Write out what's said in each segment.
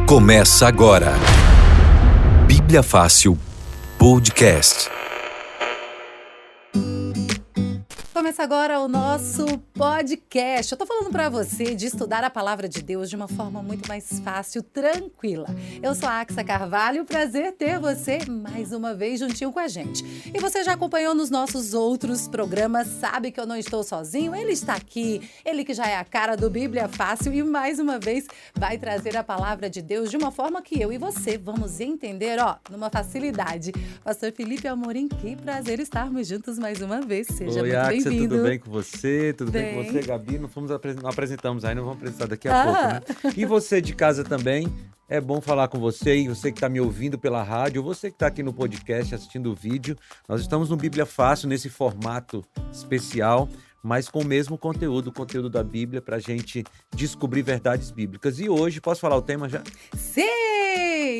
Começa agora. Bíblia Fácil Podcast. Começa agora o nosso podcast. Eu tô falando para você de estudar a palavra de Deus de uma forma muito mais fácil, tranquila. Eu sou a Axa Carvalho, prazer ter você mais uma vez juntinho com a gente. E você já acompanhou nos nossos outros programas, sabe que eu não estou sozinho, ele está aqui, ele que já é a cara do Bíblia Fácil e mais uma vez vai trazer a palavra de Deus de uma forma que eu e você vamos entender, numa facilidade. Pastor Felipe Amorim, que prazer estarmos juntos mais uma vez. Seja Oi, muito Axa, bem-vindo. tudo bem com você? Tudo bem com você, Gabi? Não apresentamos ainda, vamos apresentar daqui a pouco, né? E você de casa também, é bom falar com você, e você que está me ouvindo pela rádio, ou você que está aqui no podcast assistindo o vídeo. Nós estamos no Bíblia Fácil, nesse formato especial, mas com o mesmo conteúdo, o conteúdo da Bíblia, para a gente descobrir verdades bíblicas. E hoje, posso falar o tema já? Sim!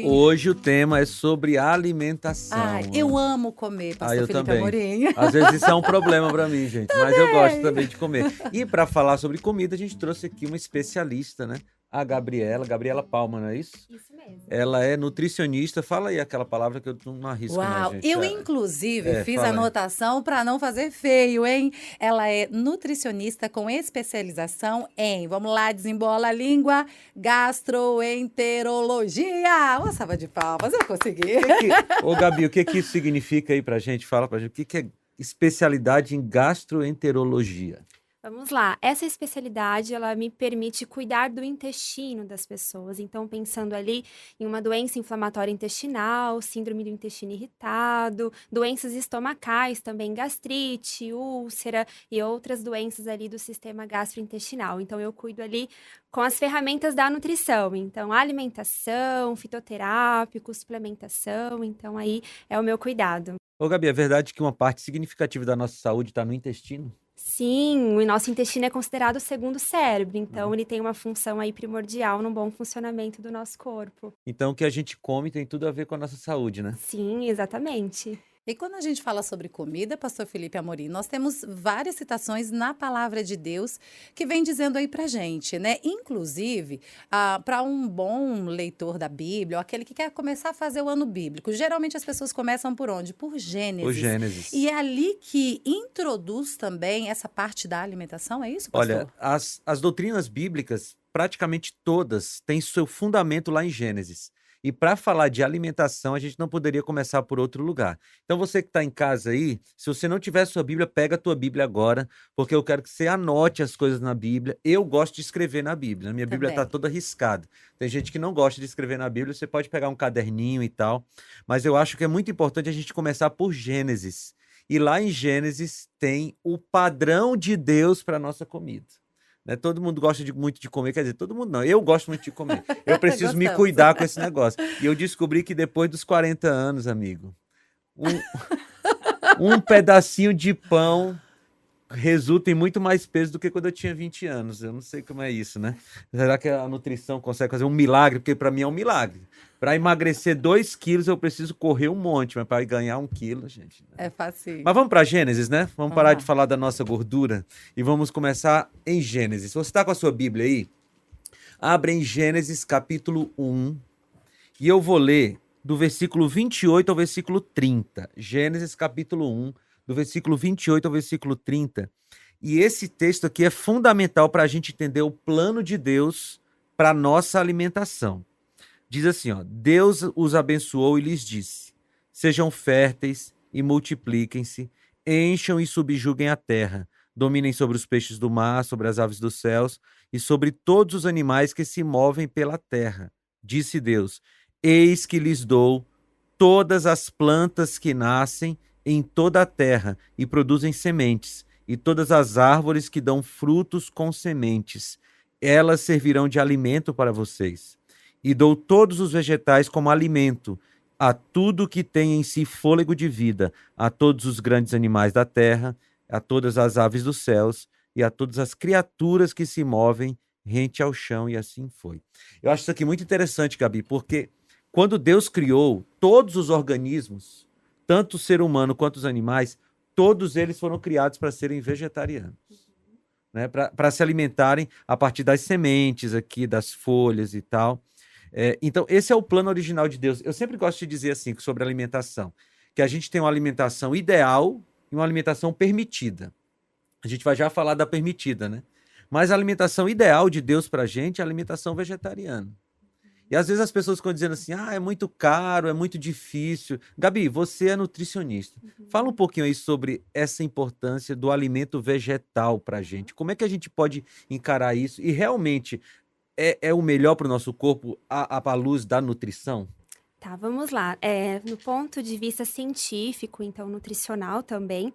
Hoje o tema é sobre alimentação. Eu amo comer, pastor eu Felipe também. Amorim. Às vezes isso é um problema para mim, gente, mas eu gosto também de comer. E para falar sobre comida, a gente trouxe aqui uma especialista, né? A Gabriela Palma, não é isso? Isso mesmo. Ela é nutricionista. Fala aí aquela palavra que eu não arrisco, Uau, né, gente? eu inclusive fiz fala aí. anotação para não fazer feio, hein? Ela é nutricionista com especialização em, vamos lá, desembola a língua, gastroenterologia. Uma salva de palmas, eu consegui. Ô, Gabi, o que isso significa aí pra gente? Fala pra gente, o que é especialidade em gastroenterologia? Vamos lá. Essa especialidade, ela me permite cuidar do intestino das pessoas. Então, pensando ali em uma doença inflamatória intestinal, síndrome do intestino irritado, doenças estomacais também, gastrite, úlcera e outras doenças ali do sistema gastrointestinal. Então, eu cuido ali com as ferramentas da nutrição. Então, alimentação, fitoterápico, suplementação. Então, aí é o meu cuidado. Ô, Gabi, é verdade que uma parte significativa da nossa saúde está no intestino? Sim, o nosso intestino é considerado o segundo cérebro, então ele tem uma função aí primordial no bom funcionamento do nosso corpo. Então, o que a gente come tem tudo a ver com a nossa saúde, né? Sim, exatamente. E quando a gente fala sobre comida, pastor Felipe Amorim, nós temos várias citações na palavra de Deus que vem dizendo aí pra gente, né? Inclusive, para um bom leitor da Bíblia, ou aquele que quer começar a fazer o ano bíblico, geralmente as pessoas começam por onde? Por Gênesis. O Gênesis. E é ali que introduz também essa parte da alimentação, é isso, pastor? Olha, as doutrinas bíblicas, praticamente todas, têm seu fundamento lá em Gênesis. E para falar de alimentação, a gente não poderia começar por outro lugar. Então, você que está em casa aí, se você não tiver sua Bíblia, pega a tua Bíblia agora, porque eu quero que você anote as coisas na Bíblia. Eu gosto de escrever na Bíblia. A minha Bíblia está toda riscada. Tem gente que não gosta de escrever na Bíblia, você pode pegar um caderninho e tal. Mas eu acho que é muito importante a gente começar por Gênesis. E lá em Gênesis tem o padrão de Deus para a nossa comida. Né? Todo mundo gosta muito de comer, quer dizer, todo mundo não, eu gosto muito de comer. Eu preciso me cuidar com esse negócio. E eu descobri que depois dos 40 anos, amigo, um pedacinho de pão resulta em muito mais peso do que quando eu tinha 20 anos. Eu não sei como é isso, né? Será que a nutrição consegue fazer um milagre? Porque para mim é um milagre. Para emagrecer 2 quilos, eu preciso correr um monte, mas para ganhar 1 quilo, gente... É fácil. Mas vamos para Gênesis, né? Vamos parar de falar da nossa gordura e vamos começar em Gênesis. Você está com a sua Bíblia aí? Abre em Gênesis capítulo 1 e eu vou ler do versículo 28 ao versículo 30. Gênesis capítulo 1, do versículo 28 ao versículo 30. E esse texto aqui é fundamental para a gente entender o plano de Deus para a nossa alimentação. Diz assim, Deus os abençoou e lhes disse: sejam férteis e multipliquem-se, encham e subjuguem a terra, dominem sobre os peixes do mar, sobre as aves dos céus e sobre todos os animais que se movem pela terra. Disse Deus: eis que lhes dou todas as plantas que nascem em toda a terra e produzem sementes, e todas as árvores que dão frutos com sementes. Elas servirão de alimento para vocês. E dou todos os vegetais como alimento, a tudo que tem em si fôlego de vida, a todos os grandes animais da terra, a todas as aves dos céus e a todas as criaturas que se movem rente ao chão, e assim foi. Eu acho isso aqui muito interessante, Gabi, porque quando Deus criou todos os organismos, tanto o ser humano quanto os animais, todos eles foram criados para serem vegetarianos, né? Para se alimentarem a partir das sementes aqui, das folhas e tal. Então, esse é o plano original de Deus. Eu sempre gosto de dizer assim sobre alimentação, que a gente tem uma alimentação ideal e uma alimentação permitida. A gente vai já falar da permitida, né? Mas a alimentação ideal de Deus pra gente é a alimentação vegetariana. E às vezes as pessoas ficam dizendo assim, é muito caro, é muito difícil. Gabi, você é nutricionista. Fala um pouquinho aí sobre essa importância do alimento vegetal pra gente. Como é que a gente pode encarar isso? E realmente é o melhor para o nosso corpo à luz da nutrição? Tá, vamos lá. No ponto de vista científico, então nutricional também,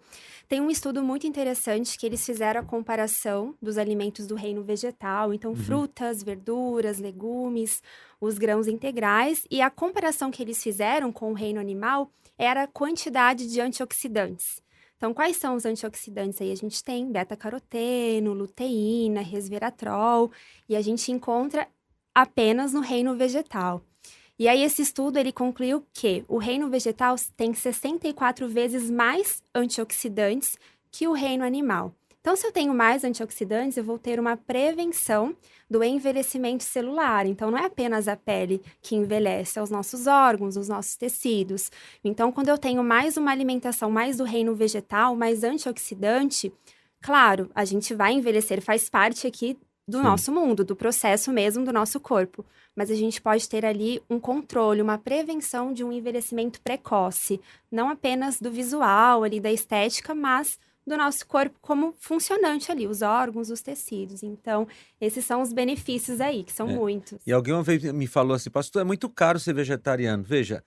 tem um estudo muito interessante que eles fizeram a comparação dos alimentos do reino vegetal, então frutas, verduras, legumes, os grãos integrais, e a comparação que eles fizeram com o reino animal era a quantidade de antioxidantes. Então, quais são os antioxidantes aí? A gente tem beta-caroteno, luteína, resveratrol, e a gente encontra apenas no reino vegetal. E aí, esse estudo, ele concluiu que o reino vegetal tem 64 vezes mais antioxidantes que o reino animal. Então, se eu tenho mais antioxidantes, eu vou ter uma prevenção do envelhecimento celular. Então, não é apenas a pele que envelhece, é os nossos órgãos, os nossos tecidos. Então, quando eu tenho mais uma alimentação mais do reino vegetal, mais antioxidante, claro, a gente vai envelhecer, faz parte aqui do nosso mundo, do processo mesmo do nosso corpo. Mas a gente pode ter ali um controle, uma prevenção de um envelhecimento precoce. Não apenas do visual, ali da estética, mas do nosso corpo como funcionante ali, os órgãos, os tecidos. Então, esses são os benefícios aí, que são muitos. E alguém uma vez me falou assim, pastor, é muito caro ser vegetariano. Veja,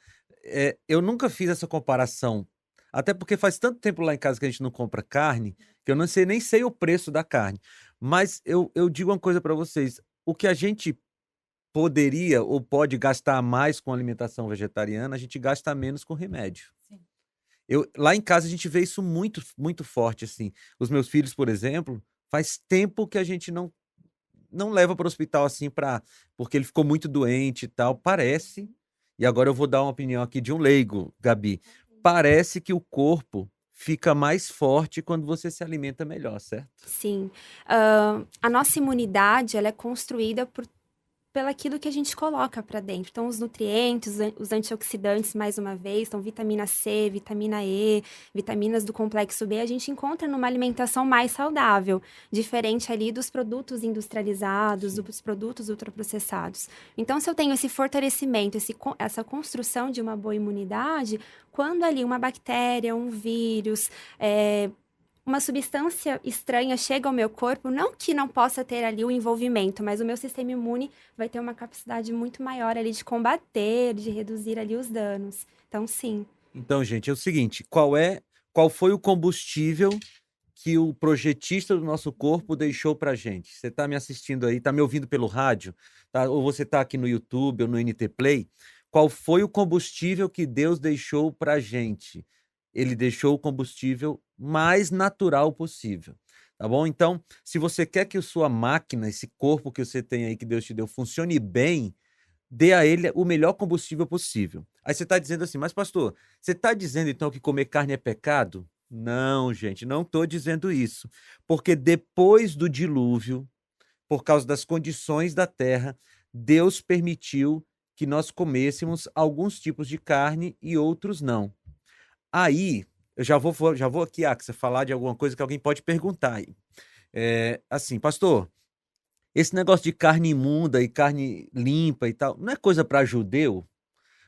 eu nunca fiz essa comparação. Até porque faz tanto tempo lá em casa que a gente não compra carne, que eu não sei, nem sei o preço da carne. Mas eu digo uma coisa para vocês, o que a gente poderia ou pode gastar mais com alimentação vegetariana, a gente gasta menos com remédio. Sim. Lá em casa a gente vê isso muito, muito forte, assim. Os meus filhos, por exemplo, faz tempo que a gente não leva para o hospital assim porque ele ficou muito doente e tal. Parece, e agora eu vou dar uma opinião aqui de um leigo, Gabi, parece que o corpo fica mais forte quando você se alimenta melhor, certo? Sim. A nossa imunidade, ela é construída pelaquilo que a gente coloca para dentro. Então, os nutrientes, os antioxidantes, mais uma vez, então vitamina C, vitamina E, vitaminas do complexo B, a gente encontra numa alimentação mais saudável, diferente ali dos produtos industrializados, dos produtos ultraprocessados. Então, se eu tenho esse fortalecimento, essa construção de uma boa imunidade, quando ali uma bactéria, um vírus, uma substância estranha chega ao meu corpo, não que não possa ter ali o envolvimento, mas o meu sistema imune vai ter uma capacidade muito maior ali de combater, de reduzir ali os danos. Então, sim. Então, gente, é o seguinte, qual foi o combustível que o projetista do nosso corpo deixou pra gente? Você tá me assistindo aí, tá me ouvindo pelo rádio, tá? Ou você tá aqui no YouTube ou no NT Play? Qual foi o combustível que Deus deixou pra gente? Ele deixou o combustível mais natural possível, tá bom? Então, se você quer que a sua máquina, esse corpo que você tem aí, que Deus te deu, funcione bem, dê a ele o melhor combustível possível. Aí você está dizendo assim, mas pastor, você está dizendo então que comer carne é pecado? Não, gente, não estou dizendo isso. Porque depois do dilúvio, por causa das condições da terra, Deus permitiu que nós comêssemos alguns tipos de carne e outros não. Aí, eu já vou aqui, Axa, falar de alguma coisa que alguém pode perguntar aí. Assim, pastor, esse negócio de carne imunda e carne limpa e tal, não é coisa para judeu?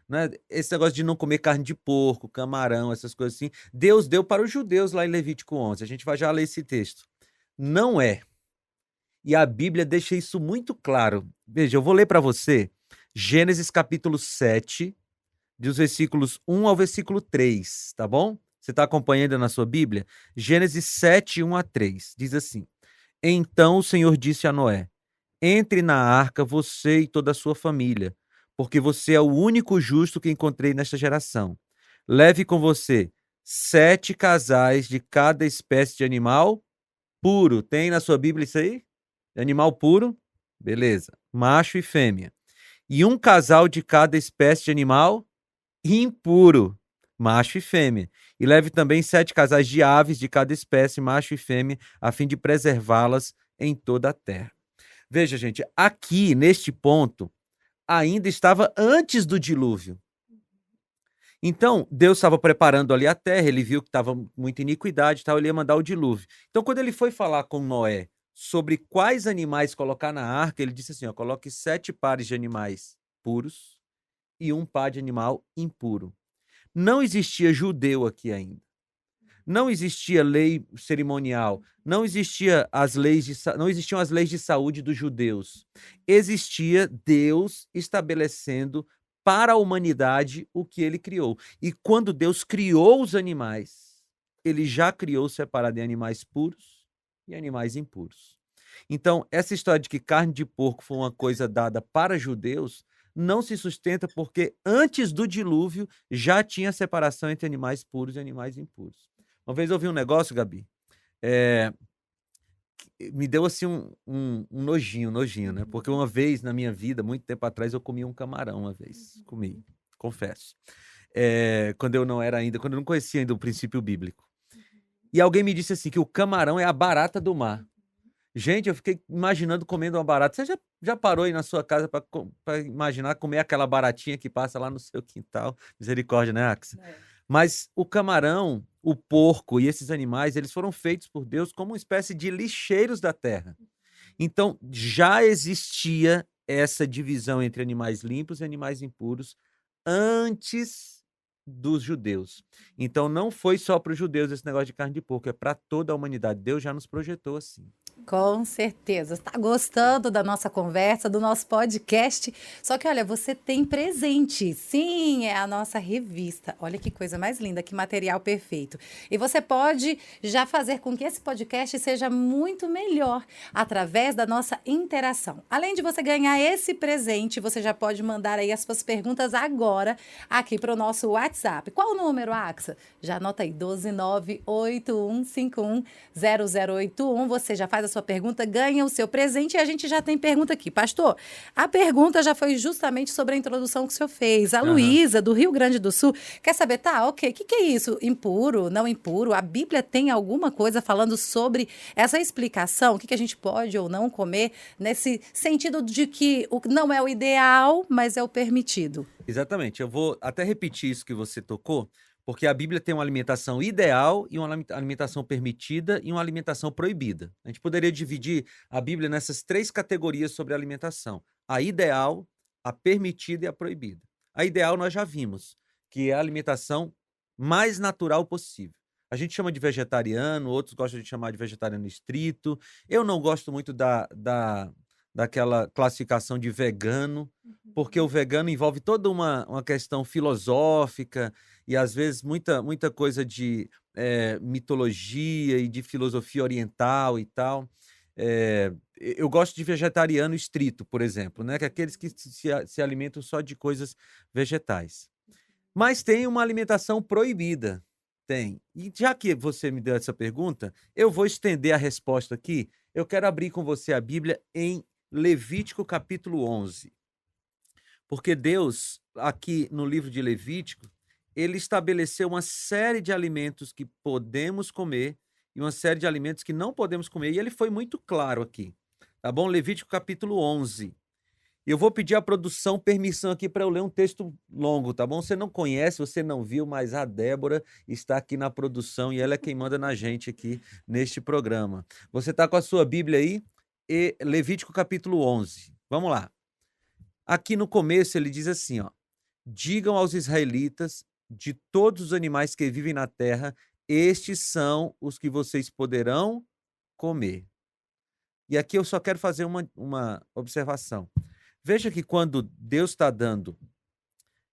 Né? Esse negócio de não comer carne de porco, camarão, essas coisas assim, Deus deu para os judeus lá em Levítico 11. A gente vai já ler esse texto. Não é. E a Bíblia deixa isso muito claro. Veja, eu vou ler para você Gênesis capítulo 7, dos versículos 1 ao versículo 3, tá bom? Você está acompanhando na sua Bíblia? Gênesis 7, 1 a 3, diz assim: Então o Senhor disse a Noé: Entre na arca você e toda a sua família, porque você é o único justo que encontrei nesta geração. Leve com você 7 casais de cada espécie de animal puro. Tem na sua Bíblia isso aí? Animal puro? Beleza. Macho e fêmea. E um casal de cada espécie de animal impuro, macho e fêmea. E leve também 7 casais de aves de cada espécie, macho e fêmea, a fim de preservá-las em toda a terra. Veja, gente, aqui neste ponto, ainda estava antes do dilúvio. Então, Deus estava preparando ali a terra, ele viu que estava muita iniquidade e tal, ele ia mandar o dilúvio. Então, quando ele foi falar com Noé sobre quais animais colocar na arca, ele disse assim, ó, coloque 7 pares de animais puros e 1 par de animal impuro. Não existia judeu aqui ainda. Não existia lei cerimonial, não existiam as leis de saúde dos judeus. Existia Deus estabelecendo para a humanidade o que ele criou. E quando Deus criou os animais, ele já criou separado em animais puros e animais impuros. Então, essa história de que carne de porco foi uma coisa dada para judeus não se sustenta porque antes do dilúvio já tinha separação entre animais puros e animais impuros. Uma vez eu vi um negócio, Gabi, me deu assim um nojinho, né? Porque uma vez na minha vida, muito tempo atrás, eu comi um camarão uma vez. Comi, confesso. Quando eu não conhecia ainda o princípio bíblico. E alguém me disse assim, que o camarão é a barata do mar. Gente, eu fiquei imaginando comendo uma barata. Você já parou aí na sua casa para imaginar comer aquela baratinha que passa lá no seu quintal? Misericórdia, né, Axa? Mas o camarão, o porco e esses animais, eles foram feitos por Deus como uma espécie de lixeiros da terra. Então, já existia essa divisão entre animais limpos e animais impuros antes dos judeus. Então, não foi só para os judeus esse negócio de carne de porco, é para toda a humanidade. Deus já nos projetou assim. Com certeza. Está gostando da nossa conversa, do nosso podcast? Só que, olha, você tem presente. Sim, é a nossa revista. Olha que coisa mais linda, que material perfeito. E você pode já fazer com que esse podcast seja muito melhor através da nossa interação. Além de você ganhar esse presente, você já pode mandar aí as suas perguntas agora aqui para o nosso WhatsApp. Qual o número, Axa? Já anota aí, 12981510081. Você já faz a sua pergunta, ganha o seu presente e a gente já tem pergunta aqui. Pastor, a pergunta já foi justamente sobre a introdução que o senhor fez. A Luísa, do Rio Grande do Sul, quer saber, o que é isso? Impuro, não impuro? A Bíblia tem alguma coisa falando sobre essa explicação? O que a gente pode ou não comer nesse sentido de que não é o ideal, mas é o permitido? Exatamente. Eu vou até repetir isso que você tocou, porque a Bíblia tem uma alimentação ideal e uma alimentação permitida e uma alimentação proibida. A gente poderia dividir a Bíblia nessas 3 categorias sobre alimentação. A ideal, a permitida e a proibida. A ideal nós já vimos, que é a alimentação mais natural possível. A gente chama de vegetariano, outros gostam de chamar de vegetariano estrito. Eu não gosto muito daquela classificação de vegano, porque o vegano envolve toda uma questão filosófica e, às vezes, muita coisa de mitologia e de filosofia oriental e tal. Eu gosto de vegetariano estrito, por exemplo, né? Que é aqueles que se alimentam só de coisas vegetais. Mas tem uma alimentação proibida. Tem. E já que você me deu essa pergunta, eu vou estender a resposta aqui. Eu quero abrir com você a Bíblia em Levítico capítulo 11. Porque Deus, aqui no livro de Levítico, ele estabeleceu uma série de alimentos que podemos comer e uma série de alimentos que não podemos comer. E ele foi muito claro aqui. Tá bom? Levítico capítulo 11. Eu vou pedir à produção permissão aqui para eu ler um texto longo, tá bom? Você não conhece, você não viu, mas a Débora está aqui na produção e ela é quem manda na gente aqui neste programa. Você está com a sua Bíblia aí? E Levítico capítulo 11. Vamos lá. Aqui no começo ele diz assim, ó: digam aos israelitas, de todos os animais que vivem na terra, estes são os que vocês poderão comer. E aqui eu só quero fazer uma observação. Veja que quando Deus está dando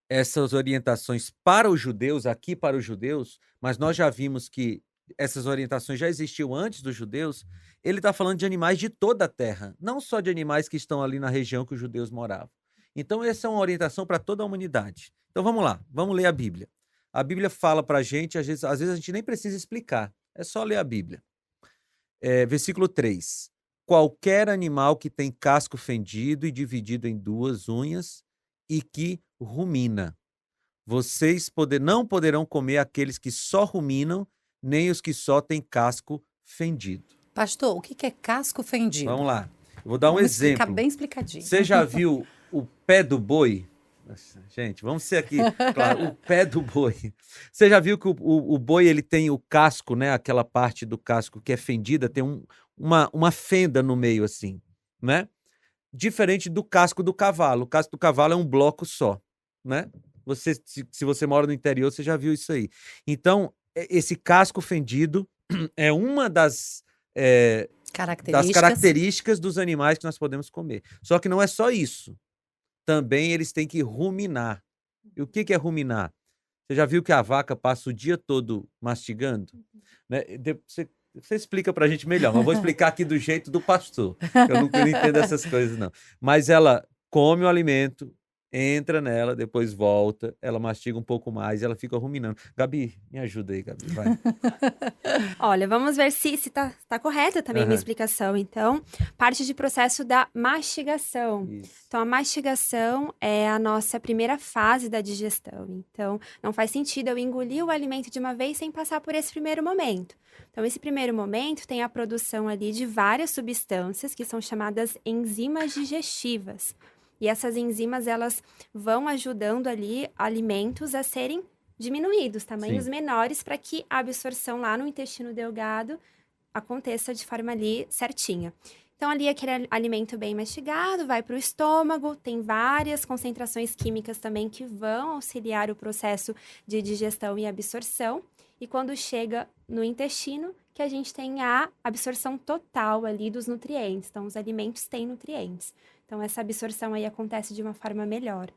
essas orientações para os judeus, aqui para os judeus, mas nós já vimos que essas orientações já existiam antes dos judeus, ele está falando de animais de toda a terra, não só de animais que estão ali na região que os judeus moravam. Então, essa é uma orientação para toda a humanidade. Então, vamos lá, vamos ler a Bíblia. A Bíblia fala para a gente, às vezes a gente nem precisa explicar, é só ler a Bíblia. Versículo 3. Qualquer animal que tem casco fendido e dividido em 2 unhas e que rumina. Vocês não poderão comer aqueles que só ruminam, nem os que só têm casco fendido. Pastor, o que é casco fendido? Vamos lá. Eu vou dar um exemplo. Explicar bem explicadinho. Você já viu o pé do boi. Nossa, gente, vamos ser aqui, claro, o pé do boi. Você já viu que o boi ele tem o casco, né? Aquela parte do casco que é fendida, tem uma fenda no meio, assim, né? Diferente do casco do cavalo. O casco do cavalo é um bloco só, né? Se você mora no interior, você já viu isso aí. Então, esse casco fendido é uma das características dos animais que nós podemos comer. Só que não é só isso. Também eles têm que ruminar. E o que é ruminar? Você já viu que a vaca passa o dia todo mastigando? Né? Você explica pra gente melhor, mas eu vou explicar aqui do jeito do pastor. Eu não entendo essas coisas, não. Mas ela come o alimento, entra nela, depois volta, ela mastiga um pouco mais e ela fica ruminando. Gabi, me ajuda aí, Gabi, vai. Olha, vamos ver se tá correta também a minha explicação. Então, parte de processo da mastigação. Isso. Então, a mastigação é a nossa primeira fase da digestão. Então, não faz sentido eu engolir o alimento de uma vez sem passar por esse primeiro momento. Então, esse primeiro momento tem a produção ali de várias substâncias que são chamadas enzimas digestivas. E essas enzimas, elas vão ajudando ali alimentos a serem diminuídos, tamanhos menores, para que a absorção lá no intestino delgado aconteça de forma ali certinha. Então, ali aquele alimento bem mastigado vai para o estômago, tem várias concentrações químicas também que vão auxiliar o processo de digestão e absorção. E quando chega no intestino, que a gente tem a absorção total ali dos nutrientes. Então, os alimentos têm nutrientes. Então, essa absorção aí acontece de uma forma melhor.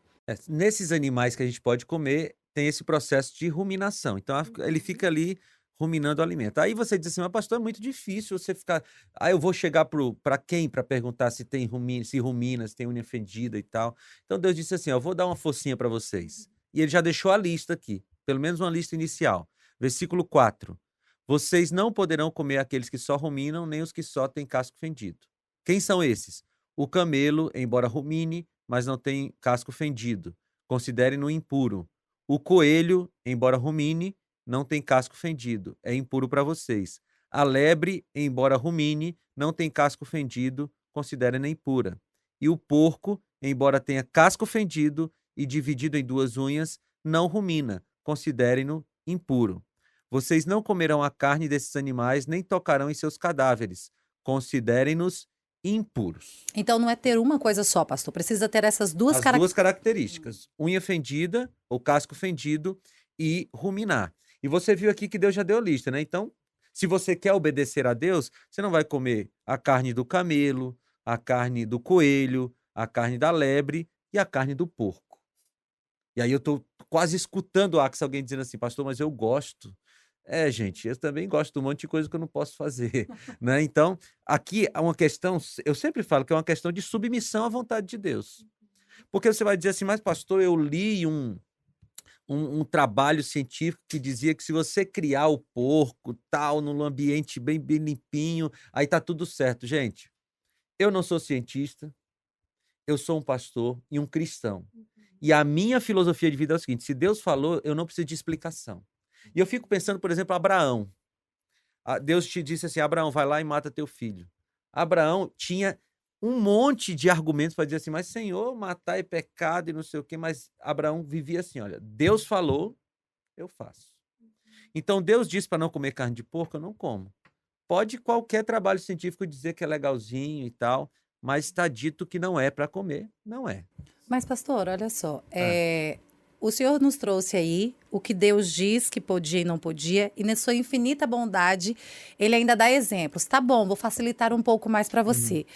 Nesses animais que a gente pode comer, tem esse processo de ruminação. Então, ele fica ali ruminando o alimento. Aí você diz assim, mas pastor, é muito difícil você ficar... eu vou chegar para quem para perguntar se tem se rumina, se tem unha fendida e tal. Então, Deus disse assim, eu vou dar uma forcinha para vocês. E ele já deixou a lista aqui, pelo menos uma lista inicial. Versículo 4. Vocês não poderão comer aqueles que só ruminam, nem os que só têm casco fendido. Quem são esses? O camelo, embora rumine, mas não tem casco fendido. Considerem-no impuro. O coelho, embora rumine, não tem casco fendido. É impuro para vocês. A lebre, embora rumine, não tem casco fendido. Considerem-na impura. E o porco, embora tenha casco fendido e dividido em 2 unhas, não rumina. Considerem-no impuro. Vocês não comerão a carne desses animais, nem tocarão em seus cadáveres. Considerem-nos impuros. Então não é ter uma coisa só, pastor. Precisa ter essas duas As duas características. Unha fendida, ou casco fendido, e ruminar. E você viu aqui que Deus já deu a lista, né? Então, se você quer obedecer a Deus, você não vai comer a carne do camelo, a carne do coelho, a carne da lebre e a carne do porco. E aí eu tô quase escutando alguém dizendo assim, pastor, mas eu gosto. Gente, eu também gosto de um monte de coisa que eu não posso fazer, né? Então, aqui é uma questão, eu sempre falo que é uma questão de submissão à vontade de Deus. Porque você vai dizer assim, mas pastor, eu li um trabalho científico que dizia que se você criar o porco, tal, num ambiente bem limpinho, aí tá tudo certo. Gente, eu não sou cientista, eu sou um pastor e um cristão. E a minha filosofia de vida é o seguinte, se Deus falou, eu não preciso de explicação. E eu fico pensando, por exemplo, Abraão. Deus te disse assim, Abraão, vai lá e mata teu filho. Abraão tinha um monte de argumentos para dizer assim, mas Senhor, matar é pecado e não sei o quê, mas Abraão vivia assim, olha, Deus falou, eu faço. Então Deus disse para não comer carne de porco, eu não como. Pode qualquer trabalho científico dizer que é legalzinho e tal, mas está dito que não é para comer, não é. Mas pastor, olha só, o senhor nos trouxe aí o que Deus diz que podia e não podia, e na sua infinita bondade, ele ainda dá exemplos. Tá bom, vou facilitar um pouco mais para você.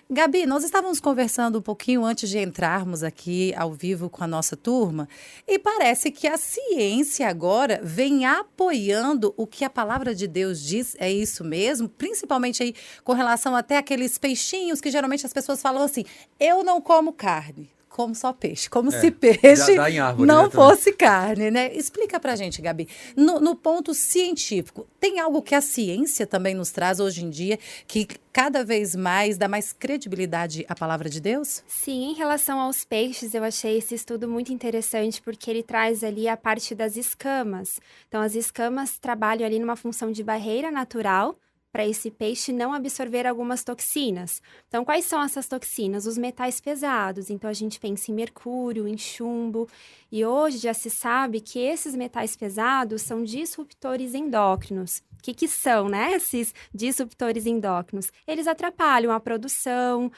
Gabi, nós estávamos conversando um pouquinho antes de entrarmos aqui ao vivo com a nossa turma, e parece que a ciência agora vem apoiando o que a palavra de Deus diz, é isso mesmo? Principalmente aí com relação até aqueles peixinhos que geralmente as pessoas falam assim, eu não como carne. Como só peixe, como se peixe árvore, não né, fosse carne, né? Explica pra gente, Gabi. No ponto científico, tem algo que a ciência também nos traz hoje em dia que cada vez mais dá mais credibilidade à palavra de Deus? Sim, em relação aos peixes, eu achei esse estudo muito interessante porque ele traz ali a parte das escamas. Então, as escamas trabalham ali numa função de barreira natural para esse peixe não absorver algumas toxinas. Então, quais são essas toxinas? Os metais pesados. Então, a gente pensa em mercúrio, em chumbo. E hoje já se sabe que esses metais pesados são disruptores endócrinos. O que são, né, esses disruptores endócrinos? Eles atrapalham a produção,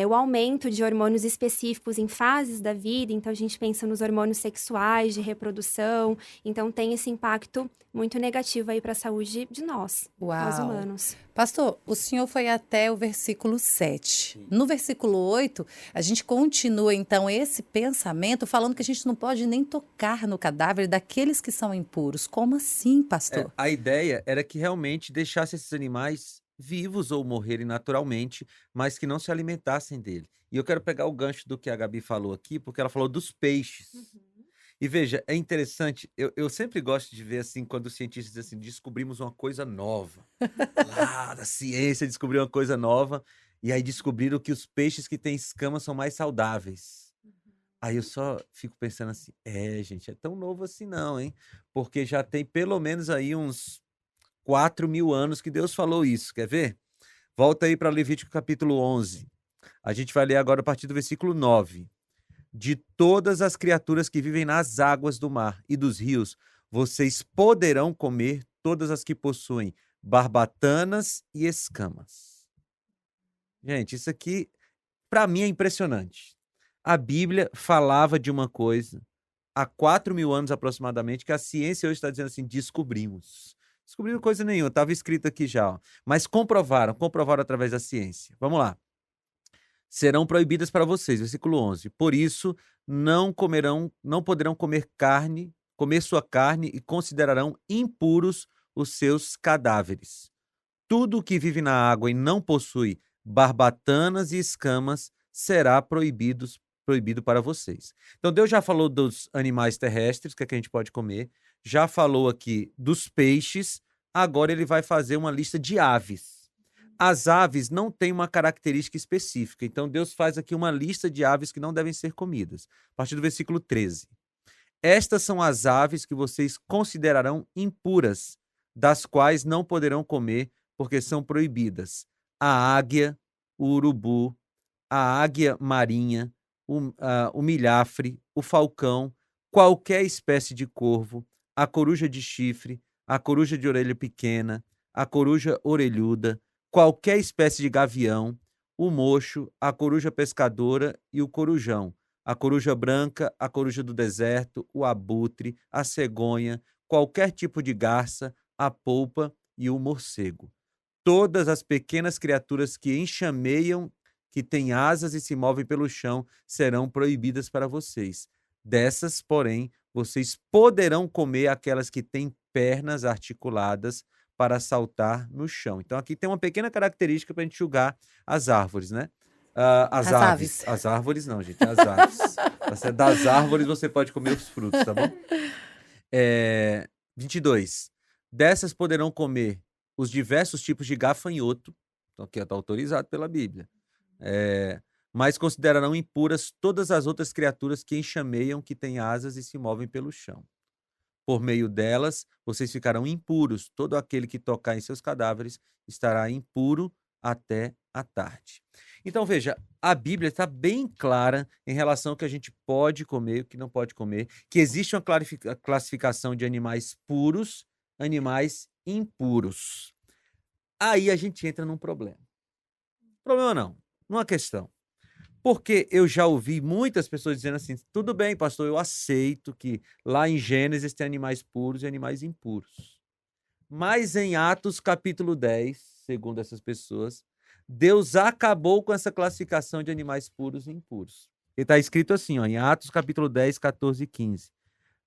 o aumento de hormônios específicos em fases da vida. Então, a gente pensa nos hormônios sexuais, de reprodução. Então, tem esse impacto muito negativo aí para a saúde de nós humanos. Pastor, o senhor foi até o versículo 7. No versículo 8, a gente continua, então, esse pensamento falando que a gente não pode nem tocar no cadáver daqueles que são impuros. Como assim, pastor? A ideia era que realmente deixasse esses animais vivos ou morrerem naturalmente, mas que não se alimentassem dele. E eu quero pegar o gancho do que a Gabi falou aqui, porque ela falou dos peixes. E veja, é interessante, eu sempre gosto de ver assim, quando os cientistas dizem assim, descobrimos uma coisa nova. Lá da ciência descobriu uma coisa nova, e aí descobriram que os peixes que têm escamas são mais saudáveis. Aí eu só fico pensando assim, gente, é tão novo assim não, hein? Porque já tem pelo menos aí uns 4.000 anos que Deus falou isso, quer ver? Volta aí para Levítico capítulo 11. A gente vai ler agora a partir do versículo 9. De todas as criaturas que vivem nas águas do mar e dos rios, vocês poderão comer todas as que possuem barbatanas e escamas. Gente, isso aqui, para mim, é impressionante. A Bíblia falava de uma coisa há 4.000 anos aproximadamente, que a ciência hoje está dizendo assim, descobrimos. Descobriram coisa nenhuma, estava escrito aqui já. Ó. Mas comprovaram através da ciência. Vamos lá. Serão proibidas para vocês, versículo 11. Por isso, não poderão comer sua carne e considerarão impuros os seus cadáveres. Tudo o que vive na água e não possui barbatanas e escamas será proibido para vocês. Então, Deus já falou dos animais terrestres, que a gente pode comer, já falou aqui dos peixes, agora ele vai fazer uma lista de aves. As aves não têm uma característica específica, então Deus faz aqui uma lista de aves que não devem ser comidas. A partir do versículo 13. Estas são as aves que vocês considerarão impuras, das quais não poderão comer, porque são proibidas. A águia, o urubu, a águia marinha, o milhafre, o falcão, qualquer espécie de corvo, a coruja de chifre, a coruja de orelha pequena, a coruja orelhuda, qualquer espécie de gavião, o mocho, a coruja pescadora e o corujão, a coruja branca, a coruja do deserto, o abutre, a cegonha, qualquer tipo de garça, a polpa e o morcego. Todas as pequenas criaturas que enxameiam, que têm asas e se movem pelo chão, serão proibidas para vocês. Dessas, porém, vocês poderão comer aquelas que têm pernas articuladas para saltar no chão. Então, aqui tem uma pequena característica para a gente julgar as árvores, né? As aves. As árvores não, gente, as aves. Das árvores você pode comer os frutos, tá bom? 22. Dessas poderão comer os diversos tipos de gafanhoto, então aqui está autorizado pela Bíblia, mas considerarão impuras todas as outras criaturas que enxameiam, que têm asas e se movem pelo chão. Por meio delas, vocês ficarão impuros. Todo aquele que tocar em seus cadáveres estará impuro até a tarde. Então, veja, a Bíblia está bem clara em relação ao que a gente pode comer e o que não pode comer, que existe uma classificação de animais puros, animais impuros. Aí a gente entra num problema. Problema não, numa questão. Porque eu já ouvi muitas pessoas dizendo assim, tudo bem, pastor, eu aceito que lá em Gênesis tem animais puros e animais impuros. Mas em Atos capítulo 10, segundo essas pessoas, Deus acabou com essa classificação de animais puros e impuros. E está escrito assim, em Atos capítulo 10, 14 e 15.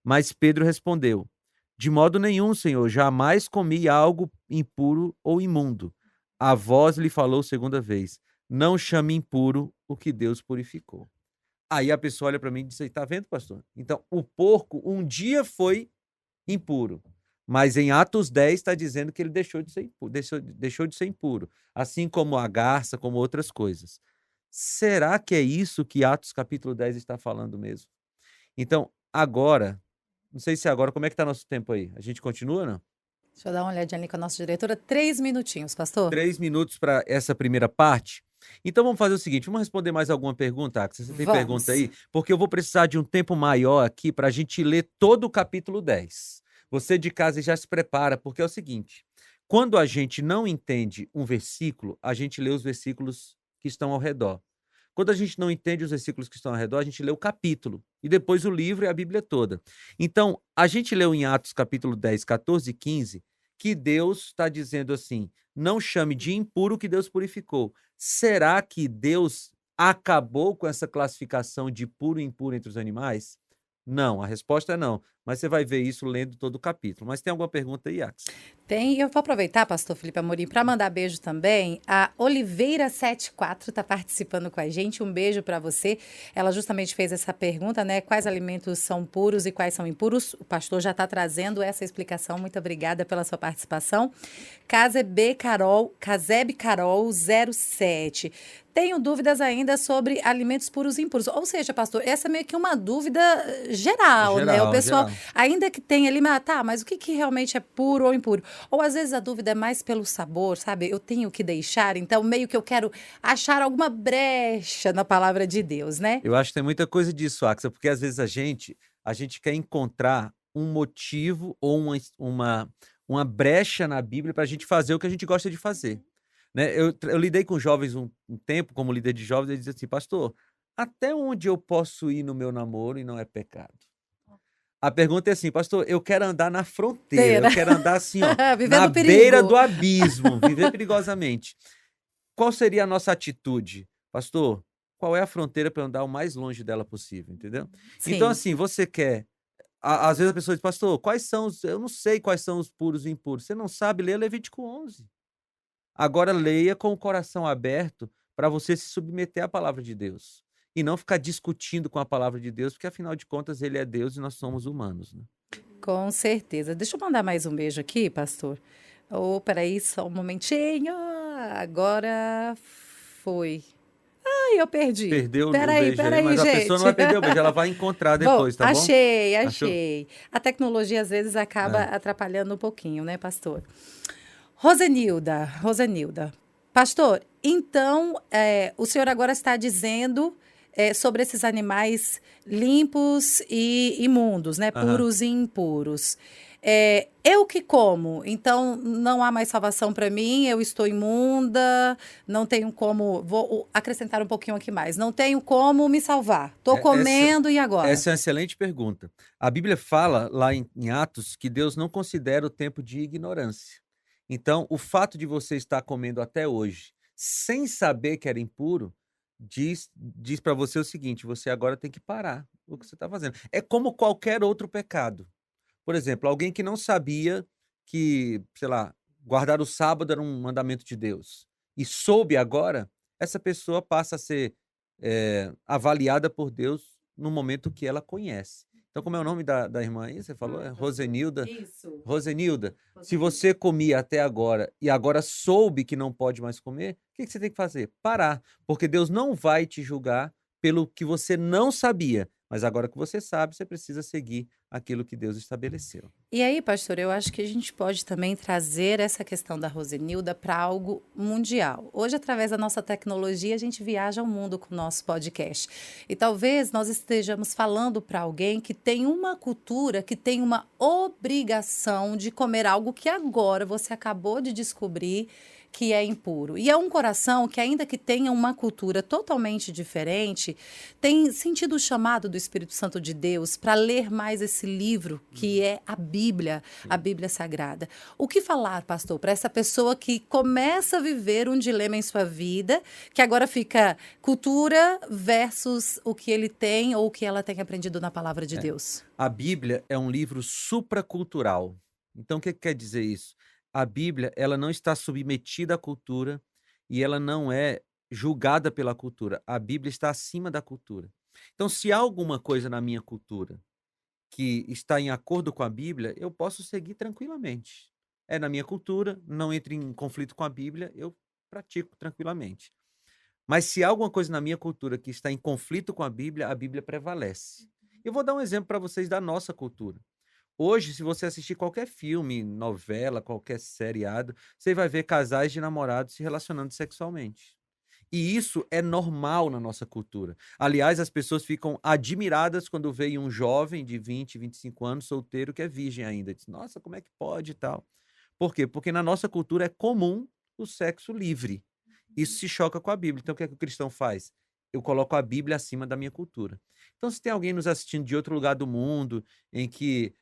Mas Pedro respondeu, de modo nenhum, Senhor, jamais comi algo impuro ou imundo. A voz lhe falou segunda vez, não chame impuro o que Deus purificou. Aí a pessoa olha para mim e diz, tá vendo, pastor? Então, o porco um dia foi impuro, mas em Atos 10 está dizendo que ele deixou de ser impuro, deixou de ser impuro, assim como a garça, como outras coisas. Será que é isso que Atos capítulo 10 está falando mesmo? Então, agora, não sei se agora, como é que está nosso tempo aí? A gente continua, não? Deixa eu dar uma olhadinha ali com a nossa diretora. 3 minutinhos, pastor. 3 minutos para essa primeira parte. Então vamos fazer o seguinte, vamos responder mais alguma pergunta, Axel? Você tem Vamos. pergunta aí? Porque eu vou precisar de um tempo maior aqui para a gente ler todo o capítulo 10. Você de casa já se prepara, porque é o seguinte, quando a gente não entende um versículo, a gente lê os versículos que estão ao redor. Quando a gente não entende os versículos que estão ao redor, a gente lê o capítulo, e depois o livro e a Bíblia toda. Então, a gente leu em Atos capítulo 10, 14 e 15, que Deus está dizendo assim, não chame de impuro o que Deus purificou. Será que Deus acabou com essa classificação de puro e impuro entre os animais? Não, a resposta é não. Mas você vai ver isso lendo todo o capítulo. Mas tem alguma pergunta aí, Axel? Tem, eu vou aproveitar, pastor Felipe Amorim, para mandar beijo também. A Oliveira74 está participando com a gente. Um beijo para você. Ela justamente fez essa pergunta, né? Quais alimentos são puros e quais são impuros? O pastor já está trazendo essa explicação. Muito obrigada pela sua participação. Caseb Carol 07. Tenho dúvidas ainda sobre alimentos puros e impuros. Ou seja, pastor, essa é meio que uma dúvida geral, né? O pessoal, ainda que tenha ali, mas o que realmente é puro ou impuro? Ou às vezes a dúvida é mais pelo sabor, sabe? Eu tenho que deixar, então meio que eu quero achar alguma brecha na palavra de Deus, né? Eu acho que tem muita coisa disso, Axel, porque às vezes a gente quer encontrar um motivo ou uma brecha na Bíblia para a gente fazer o que a gente gosta de fazer. Né? Eu lidei com jovens um tempo, como líder de jovens, eles dizem assim, pastor, até onde eu posso ir no meu namoro e não é pecado? A pergunta é assim, pastor, eu quero andar na fronteira, eu quero andar assim, ó, na beira do abismo, viver perigosamente. Qual seria a nossa atitude? Pastor, qual é a fronteira para eu andar o mais longe dela possível, entendeu? Sim. Então, assim, você quer... Às vezes a pessoa diz, pastor, eu não sei quais são os puros e impuros. Você não sabe ler Levítico 11. Agora leia com o coração aberto para você se submeter à palavra de Deus. E não ficar discutindo com a palavra de Deus, porque afinal de contas ele é Deus e nós somos humanos. Né? Com certeza. Deixa eu mandar mais um beijo aqui, pastor. Peraí, só um momentinho. Agora foi. Ai, eu perdi. Perdeu o Peraí, beijo aí, mas gente. a pessoa não vai perder o beijo, ela vai encontrar depois, tá bom? Achei. Achou? A tecnologia às vezes acaba atrapalhando um pouquinho, né, pastor? Rosenilda. Pastor, então, o senhor agora está dizendo sobre esses animais limpos e imundos, né? Puros e impuros. Eu que como, então não há mais salvação para mim, eu estou imunda, não tenho como, vou acrescentar um pouquinho aqui mais, não tenho como me salvar, estou comendo e agora? Essa é uma excelente pergunta. A Bíblia fala lá em Atos que Deus não considera o tempo de ignorância. Então, o fato de você estar comendo até hoje, sem saber que era impuro, diz para você o seguinte, você agora tem que parar o que você está fazendo. É como qualquer outro pecado. Por exemplo, alguém que não sabia que, sei lá, guardar o sábado era um mandamento de Deus e soube agora, essa pessoa passa a ser avaliada por Deus no momento que ela conhece. Então, como é o nome da irmã aí? Você falou? Rosenilda? Isso. Rosenilda, se você comia até agora e agora soube que não pode mais comer, o que você tem que fazer? Parar. Porque Deus não vai te julgar pelo que você não sabia. Mas agora que você sabe, você precisa seguir aquilo que Deus estabeleceu. E aí, pastor, eu acho que a gente pode também trazer essa questão da Rosenilda para algo mundial. Hoje, através da nossa tecnologia, a gente viaja ao mundo com o nosso podcast. E talvez nós estejamos falando para alguém que tem uma cultura, que tem uma obrigação de comer algo que agora você acabou de descobrir que é impuro. E é um coração que, ainda que tenha uma cultura totalmente diferente, tem sentido o chamado do Espírito Santo de Deus para ler mais esse livro, que é a Bíblia Sagrada. O que falar, pastor, para essa pessoa que começa a viver um dilema em sua vida, que agora fica cultura versus o que ele tem ou o que ela tem aprendido na palavra de Deus? A Bíblia é um livro supracultural. Então, o que quer dizer isso? A Bíblia, ela não está submetida à cultura e ela não é julgada pela cultura. A Bíblia está acima da cultura. Então, se há alguma coisa na minha cultura que está em acordo com a Bíblia, eu posso seguir tranquilamente. É na minha cultura, não entre em conflito com a Bíblia, eu pratico tranquilamente. Mas se há alguma coisa na minha cultura que está em conflito com a Bíblia prevalece. Eu vou dar um exemplo para vocês da nossa cultura. Hoje, se você assistir qualquer filme, novela, qualquer seriado, você vai ver casais de namorados se relacionando sexualmente. E isso é normal na nossa cultura. Aliás, as pessoas ficam admiradas quando veem um jovem de 20, 25 anos, solteiro, que é virgem ainda. Diz, nossa, como é que pode e tal? Por quê? Porque na nossa cultura é comum o sexo livre. Isso se choca com a Bíblia. Então, o que é que o cristão faz? Eu coloco a Bíblia acima da minha cultura. Então, se tem alguém nos assistindo de outro lugar do mundo, em que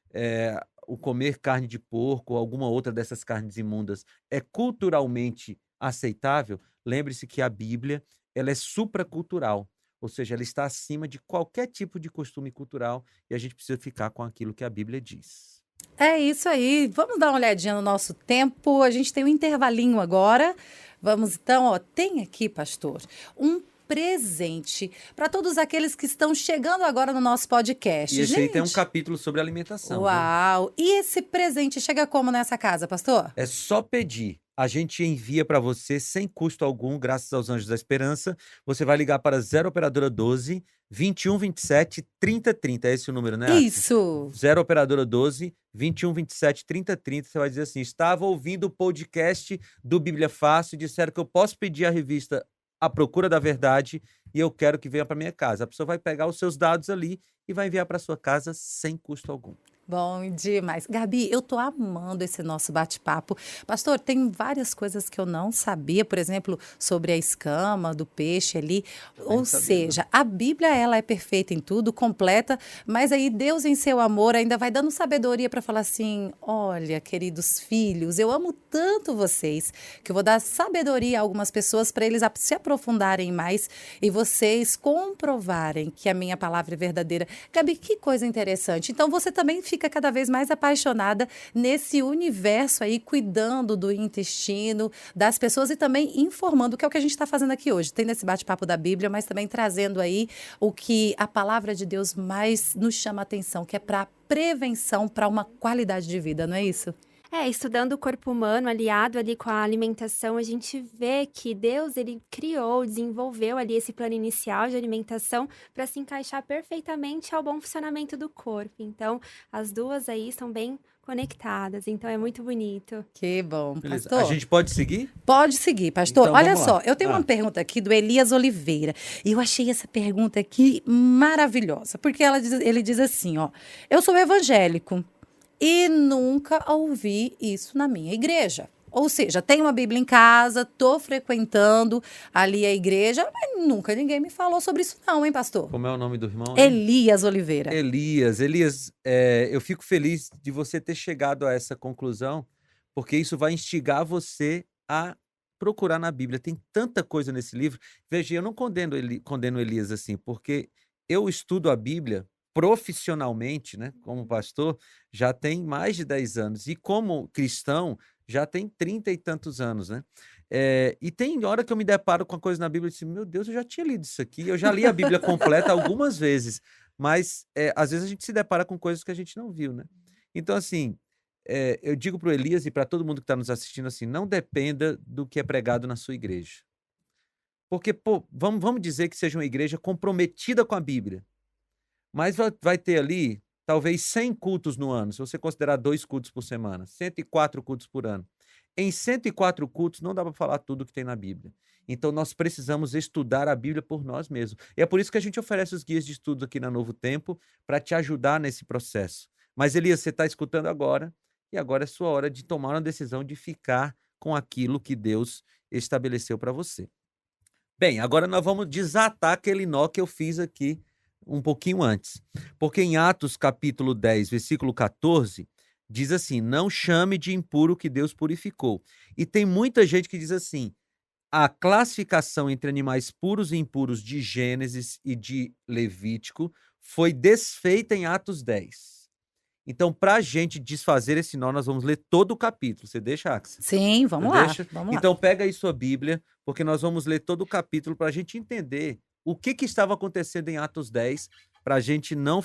o comer carne de porco ou alguma outra dessas carnes imundas é culturalmente aceitável, lembre-se que a Bíblia ela é supracultural, ou seja, ela está acima de qualquer tipo de costume cultural e a gente precisa ficar com aquilo que a Bíblia diz. É isso aí. Vamos dar uma olhadinha no nosso tempo. A gente tem um intervalinho agora. Vamos então, ó, tem aqui, pastor, um presente para todos aqueles que estão chegando agora no nosso podcast. E esse aí tem um Gente, capítulo sobre alimentação. Viu? uau! E esse presente chega como nessa casa, pastor? É só pedir. A gente envia para você sem custo algum, graças aos Anjos da Esperança. Você vai ligar para 0 Operadora 12 21 27 30 30. É esse o número, né, Axel? Isso! 0 Operadora 12 21 27 30 30. Você vai dizer assim: estava ouvindo o podcast do Bíblia Fácil e disseram que eu posso pedir a revista A Procura da Verdade e eu quero que venha para minha casa. A pessoa vai pegar os seus dados ali e vai enviar para sua casa sem custo algum. Bom demais. Gabi, eu tô amando esse nosso bate-papo. Pastor, tem várias coisas que eu não sabia, por exemplo, sobre a escama do peixe ali. Ou seja, a Bíblia, ela é perfeita em tudo, completa, mas aí Deus, em seu amor, ainda vai dando sabedoria para falar assim: olha, queridos filhos, eu amo tanto vocês que eu vou dar sabedoria a algumas pessoas para eles se aprofundarem mais e vocês comprovarem que a minha palavra é verdadeira. Gabi, que coisa interessante. Então, você também fica cada vez mais apaixonada nesse universo aí, cuidando do intestino das pessoas e também informando, que é o que a gente está fazendo aqui hoje. Tem nesse bate-papo da Bíblia, mas também trazendo aí o que a palavra de Deus mais nos chama a atenção, que é para prevenção, para uma qualidade de vida, não é isso? Estudando o corpo humano, aliado ali com a alimentação, a gente vê que Deus, ele criou, desenvolveu ali esse plano inicial de alimentação para se encaixar perfeitamente ao bom funcionamento do corpo. Então, as duas aí estão bem conectadas, então é muito bonito. Que bom, Beleza. pastor. A gente pode seguir? Pode seguir, pastor. Então, Olha vamos só, lá. eu tenho uma pergunta aqui do Elias Oliveira. E eu achei essa pergunta aqui maravilhosa, porque ele diz assim, ó: eu sou evangélico e nunca ouvi isso na minha igreja. Ou seja, tenho uma Bíblia em casa, estou frequentando ali a igreja, mas nunca ninguém me falou sobre isso não, hein, pastor? Como é o nome do irmão? Hein? Elias Oliveira. Elias, eu fico feliz de você ter chegado a essa conclusão, porque isso vai instigar você a procurar na Bíblia. Tem tanta coisa nesse livro. Veja, eu não condeno Elias assim, porque eu estudo a Bíblia profissionalmente, né, como pastor, já tem mais de 10 anos. E como cristão, já tem 30 e tantos anos, né? E tem hora que eu me deparo com a coisa na Bíblia e digo, meu Deus, eu já tinha lido isso aqui. Eu já li a Bíblia completa algumas vezes, mas às vezes a gente se depara com coisas que a gente não viu, né? Então, assim, eu digo para o Elias e para todo mundo que está nos assistindo assim, não dependa do que é pregado na sua igreja. Porque, pô, vamos dizer que seja uma igreja comprometida com a Bíblia, mas vai ter ali talvez 100 cultos no ano, se você considerar 2 cultos por semana, 104 cultos por ano. Em 104 cultos não dá para falar tudo que tem na Bíblia. Então nós precisamos estudar a Bíblia por nós mesmos. E é por isso que a gente oferece os guias de estudos aqui na Novo Tempo, para te ajudar nesse processo. Mas Elias, você está escutando agora, e agora é sua hora de tomar uma decisão de ficar com aquilo que Deus estabeleceu para você. Bem, agora nós vamos desatar aquele nó que eu fiz aqui um pouquinho antes. Porque em Atos capítulo 10, versículo 14, diz assim, não chame de impuro que Deus purificou. E tem muita gente que diz assim, a classificação entre animais puros e impuros de Gênesis e de Levítico foi desfeita em Atos 10. Então, para a gente desfazer esse nó, nós vamos ler todo o capítulo. Você deixa, Axel? Sim, vamos lá. Vamos então, pega aí sua Bíblia, porque nós vamos ler todo o capítulo para a gente entender o que estava acontecendo em Atos 10, para a gente não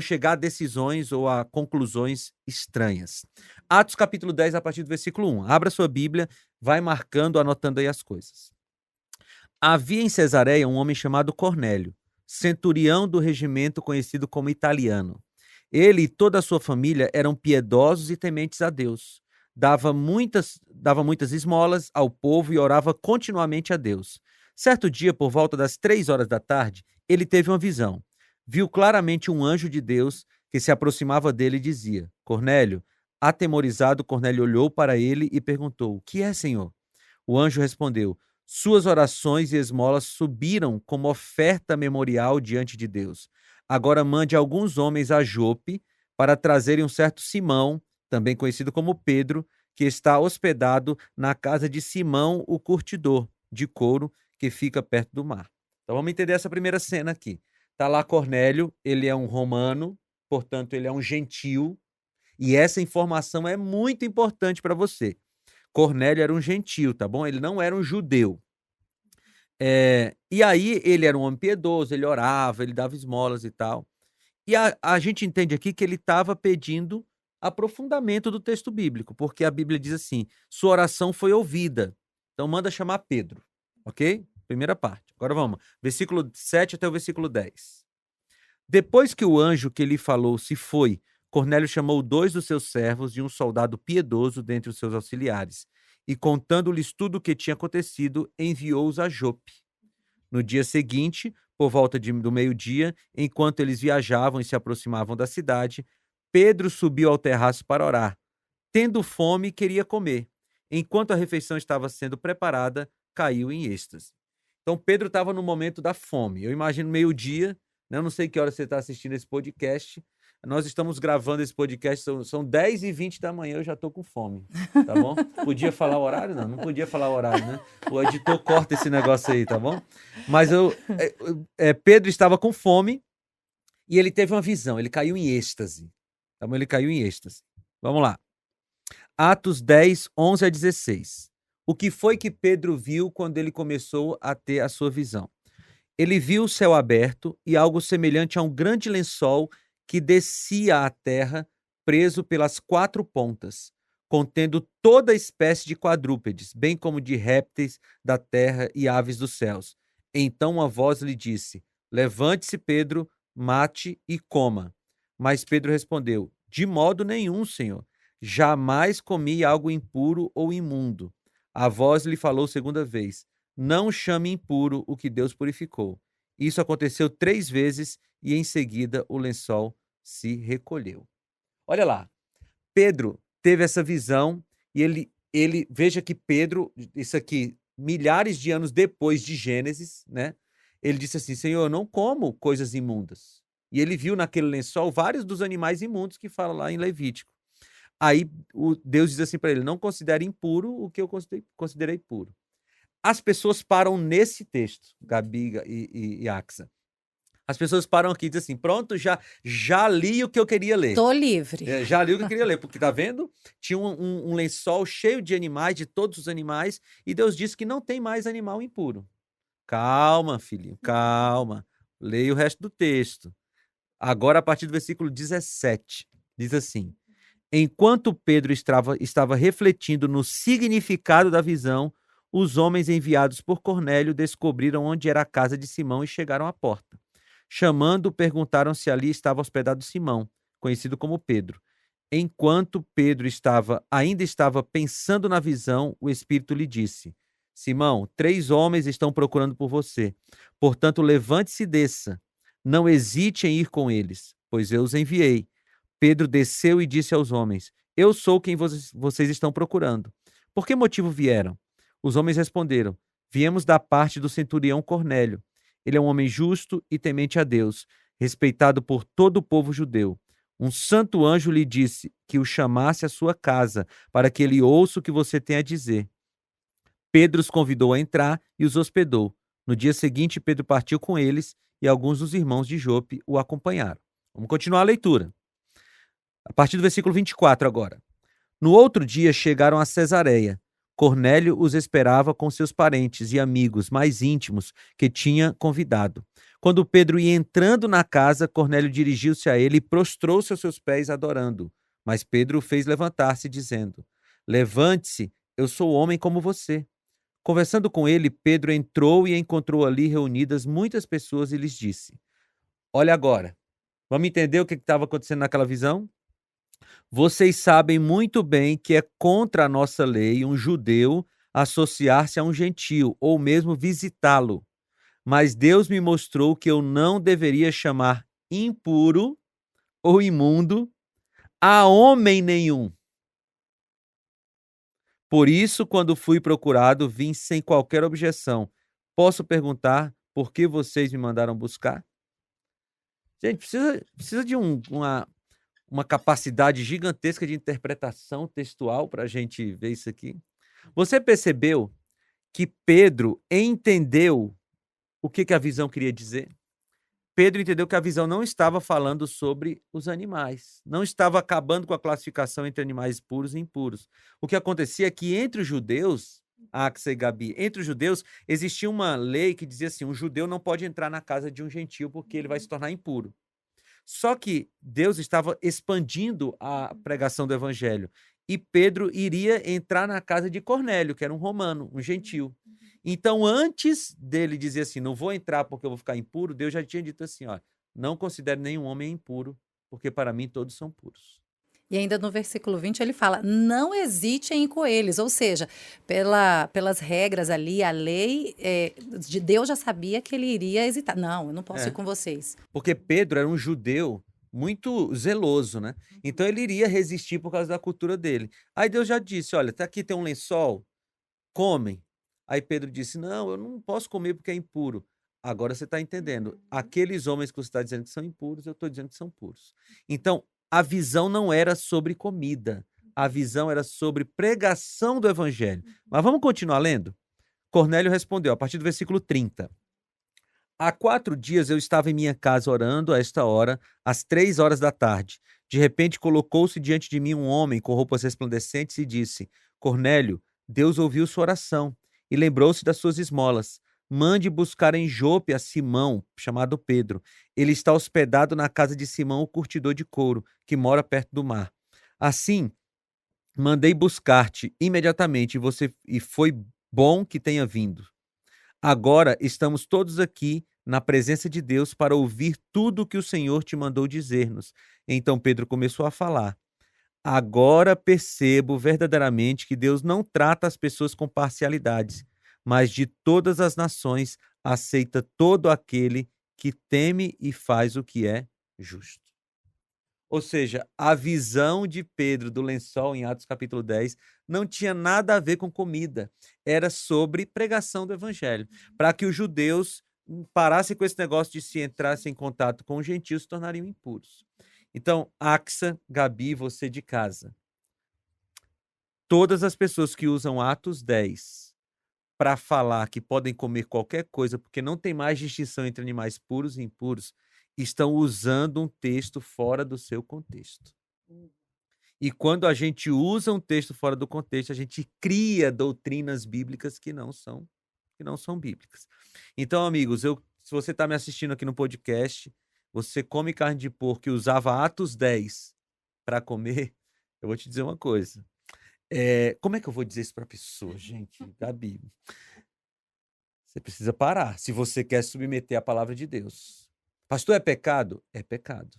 chegar a decisões ou a conclusões estranhas. Atos capítulo 10, a partir do versículo 1. Abra sua Bíblia, vai marcando, anotando aí as coisas. Havia em Cesareia um homem chamado Cornélio, centurião do regimento conhecido como italiano. Ele e toda a sua família eram piedosos e tementes a Deus. Dava muitas esmolas ao povo e orava continuamente a Deus. Certo dia, por volta das 3 horas da tarde, ele teve uma visão. Viu claramente um anjo de Deus que se aproximava dele e dizia: Cornélio. Atemorizado, Cornélio olhou para ele e perguntou: O que é, Senhor? O anjo respondeu: Suas orações e esmolas subiram como oferta memorial diante de Deus. Agora mande alguns homens a Jope para trazerem um certo Simão, também conhecido como Pedro, que está hospedado na casa de Simão, o curtidor de couro, que fica perto do mar. Então vamos entender essa primeira cena aqui. Está lá Cornélio, ele é um romano, portanto ele é um gentil, e essa informação é muito importante para você. Cornélio era um gentil, tá bom? Ele não era um judeu. E aí ele era um homem piedoso, ele orava, ele dava esmolas e tal. E a gente entende aqui que ele estava pedindo aprofundamento do texto bíblico, porque a Bíblia diz assim, sua oração foi ouvida. Então manda chamar Pedro, ok? Primeira parte. Agora vamos, versículo 7 até o versículo 10. Depois que o anjo que lhe falou se foi, Cornélio chamou 2 dos seus servos e um soldado piedoso dentre os seus auxiliares, e contando-lhes tudo o que tinha acontecido, enviou-os a Jope. No dia seguinte, por volta do meio-dia, enquanto eles viajavam e se aproximavam da cidade, Pedro subiu ao terraço para orar. Tendo fome, queria comer. Enquanto a refeição estava sendo preparada, caiu em êxtase. Então, Pedro estava no momento da fome. Eu imagino meio-dia, né? Eu não sei que hora você está assistindo esse podcast. Nós estamos gravando esse podcast, são 10h20 da manhã, eu já estou com fome, tá bom? Podia falar o horário? Não podia falar o horário, né? O editor corta esse negócio aí, tá bom? Mas Pedro estava com fome e ele teve uma visão, ele caiu em êxtase. Tá bom? Ele caiu em êxtase. Vamos lá. Atos 10, 11 a 16. O que foi que Pedro viu quando ele começou a ter a sua visão? Ele viu o céu aberto e algo semelhante a um grande lençol que descia à terra, preso pelas 4 pontas, contendo toda espécie de quadrúpedes, bem como de répteis da terra e aves dos céus. Então uma voz lhe disse: Levante-se, Pedro, mate e coma. Mas Pedro respondeu: De modo nenhum, Senhor. Jamais comi algo impuro ou imundo. A voz lhe falou segunda vez: Não chame impuro o que Deus purificou. Isso aconteceu 3 vezes e em seguida o lençol se recolheu. Olha lá, Pedro teve essa visão e ele veja que Pedro, isso aqui, milhares de anos depois de Gênesis, né? Ele disse assim: Senhor, eu não como coisas imundas. E ele viu naquele lençol vários dos animais imundos que fala lá em Levítico. Aí Deus diz assim para ele: não considere impuro o que eu considerei puro. As pessoas param nesse texto, Gabi e Axa. As pessoas param aqui e dizem assim: pronto, já li o que eu queria ler. Tô livre. Já li o que eu queria ler, porque tá vendo? Tinha um lençol cheio de animais, de todos os animais, e Deus disse que não tem mais animal impuro. Calma, filhinho, calma. Leia o resto do texto. Agora, a partir do versículo 17, diz assim: Enquanto Pedro estava refletindo no significado da visão, os homens enviados por Cornélio descobriram onde era a casa de Simão e chegaram à porta. Chamando, perguntaram se ali estava hospedado Simão, conhecido como Pedro. Enquanto Pedro ainda estava pensando na visão, o Espírito lhe disse: Simão, 3 homens estão procurando por você. Portanto, levante-se e desça. Não hesite em ir com eles, pois eu os enviei. Pedro desceu e disse aos homens: Eu sou quem vocês estão procurando. Por que motivo vieram? Os homens responderam: Viemos da parte do centurião Cornélio. Ele é um homem justo e temente a Deus, respeitado por todo o povo judeu. Um santo anjo lhe disse que o chamasse à sua casa, para que ele ouça o que você tem a dizer. Pedro os convidou a entrar e os hospedou. No dia seguinte, Pedro partiu com eles e alguns dos irmãos de Jope o acompanharam. Vamos continuar a leitura. A partir do versículo 24 agora. No outro dia chegaram a Cesareia. Cornélio os esperava com seus parentes e amigos mais íntimos que tinha convidado. Quando Pedro ia entrando na casa, Cornélio dirigiu-se a ele e prostrou-se aos seus pés adorando. Mas Pedro o fez levantar-se, dizendo: Levante-se, eu sou homem como você. Conversando com ele, Pedro entrou e encontrou ali reunidas muitas pessoas e lhes disse: Olha agora, Vamos entender o que estava acontecendo naquela visão? Vocês sabem muito bem que é contra a nossa lei um judeu associar-se a um gentio ou mesmo visitá-lo. Mas Deus me mostrou que eu não deveria chamar impuro ou imundo a homem nenhum. Por isso, quando fui procurado, vim sem qualquer objeção. Posso perguntar por que vocês me mandaram buscar? Gente, precisa de uma capacidade gigantesca de interpretação textual para a gente ver isso aqui. Você percebeu que Pedro entendeu o que a visão queria dizer? Pedro entendeu que a visão não estava falando sobre os animais, não estava acabando com a classificação entre animais puros e impuros. O que acontecia é que entre os judeus, Axa e Gabi, entre os judeus existia uma lei que dizia assim, um judeu não pode entrar na casa de um gentio porque ele vai se tornar impuro. Só que Deus estava expandindo a pregação do evangelho e Pedro iria entrar na casa de Cornélio, que era um romano, um gentio. Então, antes dele dizer assim, não vou entrar porque eu vou ficar impuro, Deus já tinha dito assim, ó, não considere nenhum homem impuro, porque para mim todos são puros. E ainda no versículo 20 ele fala, não hesite em ir com eles, ou seja, pelas regras ali, a lei de Deus já sabia que ele iria hesitar. Não, eu não posso ir com vocês. Porque Pedro era um judeu muito zeloso, né? Então ele iria resistir por causa da cultura dele. Aí Deus já disse, olha, tá aqui tem um lençol, comem. Aí Pedro disse, não, eu não posso comer porque é impuro. Agora você está entendendo. Aqueles homens que você está dizendo que são impuros, eu estou dizendo que são puros. Então, a visão não era sobre comida. A visão era sobre pregação do evangelho. Mas vamos continuar lendo? Cornélio respondeu, a partir do versículo 30. Há 4 dias eu estava em minha casa orando a esta hora, às 3 horas da tarde. De repente colocou-se diante de mim um homem com roupas resplandecentes e disse, Cornélio, Deus ouviu sua oração e lembrou-se das suas esmolas. Mande buscar em Jope a Simão, chamado Pedro. Ele está hospedado na casa de Simão, o curtidor de couro, que mora perto do mar. Assim, mandei buscar-te imediatamente e foi bom que tenha vindo. Agora estamos todos aqui na presença de Deus para ouvir tudo o que o Senhor te mandou dizer-nos. Então Pedro começou a falar. Agora percebo verdadeiramente que Deus não trata as pessoas com parcialidades, mas de todas as nações aceita todo aquele que teme e faz o que é justo. Ou seja, a visão de Pedro do lençol em Atos capítulo 10 não tinha nada a ver com comida, era sobre pregação do evangelho, para que os judeus parassem com esse negócio de se entrassem em contato com os gentios se tornariam impuros. Então, Axa, Gabi, você de casa. Todas as pessoas que usam Atos 10 para falar que podem comer qualquer coisa, porque não tem mais distinção entre animais puros e impuros, estão usando um texto fora do seu contexto. E quando a gente usa um texto fora do contexto, a gente cria doutrinas bíblicas que não são bíblicas. Então, amigos, se você está me assistindo aqui no podcast, você come carne de porco e usava Atos 10 para comer, eu vou te dizer uma coisa. Como é que eu vou dizer isso para a pessoa, gente? Gabi, você precisa parar se você quer submeter a palavra de Deus. Pastor, é pecado? É pecado.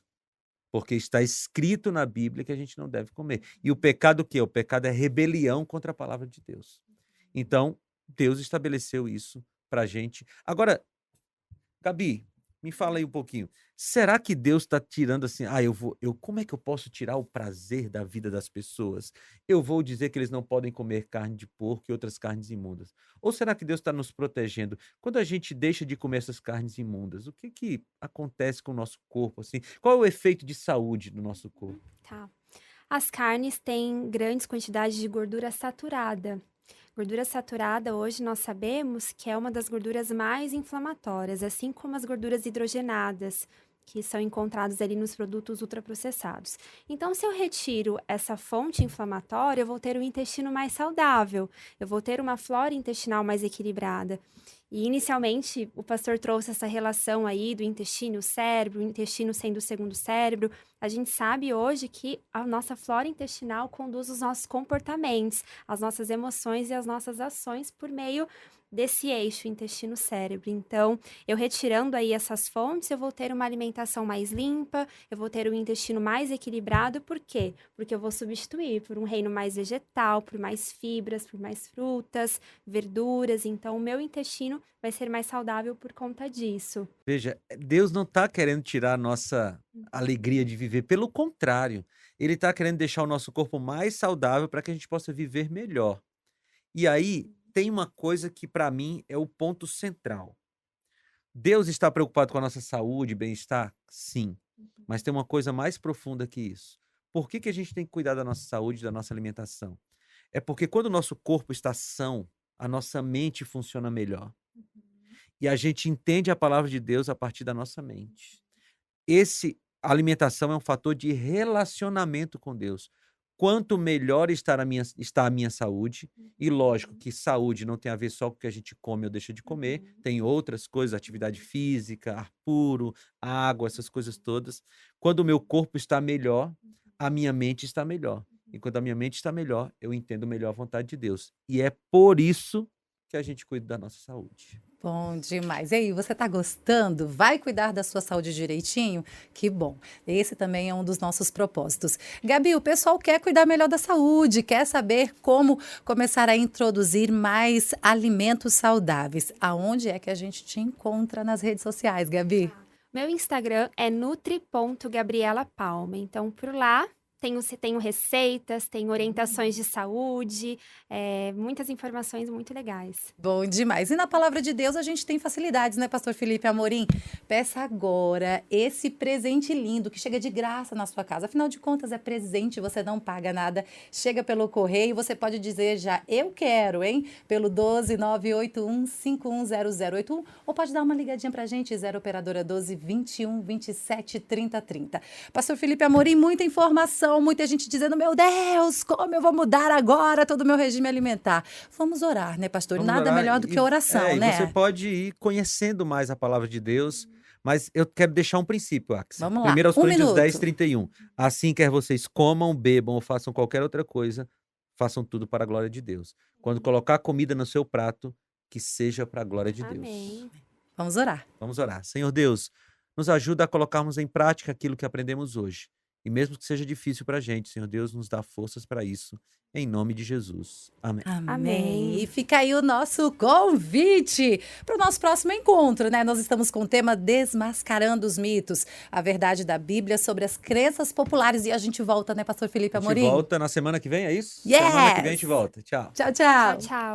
Porque está escrito na Bíblia que a gente não deve comer. E o pecado o quê? O pecado é rebelião contra a palavra de Deus. Então, Deus estabeleceu isso para a gente. Agora, Gabi, me fala aí um pouquinho. Será que Deus está tirando assim, como é que eu posso tirar o prazer da vida das pessoas? Eu vou dizer que eles não podem comer carne de porco e outras carnes imundas. Ou será que Deus está nos protegendo? Quando a gente deixa de comer essas carnes imundas, o que acontece com o nosso corpo? Assim? Qual é o efeito de saúde do nosso corpo? Tá. As carnes têm grandes quantidades de gordura saturada. Gordura saturada, hoje nós sabemos que é uma das gorduras mais inflamatórias, assim como as gorduras hidrogenadas, que são encontradas ali nos produtos ultraprocessados. Então, se eu retiro essa fonte inflamatória, eu vou ter um intestino mais saudável, eu vou ter uma flora intestinal mais equilibrada. E, inicialmente, o pastor trouxe essa relação aí do intestino e o cérebro, o intestino sendo o segundo cérebro. A gente sabe hoje que a nossa flora intestinal conduz os nossos comportamentos, as nossas emoções e as nossas ações por meio desse eixo intestino-cérebro. Então, eu retirando aí essas fontes, eu vou ter uma alimentação mais limpa, eu vou ter um intestino mais equilibrado. Por quê? Porque eu vou substituir por um reino mais vegetal, por mais fibras, por mais frutas, verduras. Então, o meu intestino vai ser mais saudável por conta disso. Veja, Deus não está querendo tirar a nossa alegria de viver, pelo contrário, Ele está querendo deixar o nosso corpo mais saudável para que a gente possa viver melhor. E aí, tem uma coisa que para mim é o ponto central. Deus está preocupado com a nossa saúde e bem-estar? Sim. Mas tem uma coisa mais profunda que isso. Por que a gente tem que cuidar da nossa saúde e da nossa alimentação? É porque quando o nosso corpo está são, a nossa mente funciona melhor. E a gente entende a palavra de Deus a partir da nossa mente. A alimentação é um fator de relacionamento com Deus. Quanto melhor está a minha saúde, e lógico que saúde não tem a ver só com o que a gente come ou deixa de comer, tem outras coisas, atividade física, ar puro, água, essas coisas todas. Quando o meu corpo está melhor, a minha mente está melhor. E quando a minha mente está melhor, eu entendo melhor a vontade de Deus. E é por isso que a gente cuida da nossa saúde. Bom demais. E aí, você tá gostando? Vai cuidar da sua saúde direitinho? Que bom. Esse também é um dos nossos propósitos. Gabi, o pessoal quer cuidar melhor da saúde, quer saber como começar a introduzir mais alimentos saudáveis. Aonde é que a gente te encontra nas redes sociais, Gabi? Meu Instagram é nutri.gabrielapalma. Então, por lá, tenho receitas, tenho orientações de saúde, muitas informações muito legais. Bom demais. E na palavra de Deus a gente tem facilidades, né, Pastor Felipe Amorim? Peça agora esse presente lindo que chega de graça na sua casa. Afinal de contas, é presente, você não paga nada. Chega pelo correio, você pode dizer já, eu quero, hein? Pelo 12981510081 ou pode dar uma ligadinha pra gente, 0 operadora 12 21 27 30 30. Pastor Felipe Amorim, muita informação, muita gente dizendo, meu Deus, como eu vou mudar agora todo o meu regime alimentar. Vamos orar, né, pastor? Vamos Nada orar melhor do que oração, e né? você pode ir conhecendo mais a palavra de Deus, mas eu quero deixar um princípio, Axel. Vamos lá, 1 Coríntios minuto. 10, 31. Assim quer vocês comam, bebam ou façam qualquer outra coisa, façam tudo para a glória de Deus. Quando colocar comida no seu prato, que seja para a glória de Deus. Amém. Vamos orar. Vamos orar. Senhor Deus, nos ajuda a colocarmos em prática aquilo que aprendemos hoje. E mesmo que seja difícil para a gente, Senhor Deus, nos dá forças para isso. Em nome de Jesus. Amém. Amém. E fica aí o nosso convite para o nosso próximo encontro, né? Nós estamos com o tema Desmascarando os Mitos, a verdade da Bíblia sobre as crenças populares. E a gente volta, né, Pastor Felipe A gente Amorim? volta na semana que vem, é isso? Yes! Semana que vem a gente volta. Tchau. Tchau, tchau. Tchau, tchau.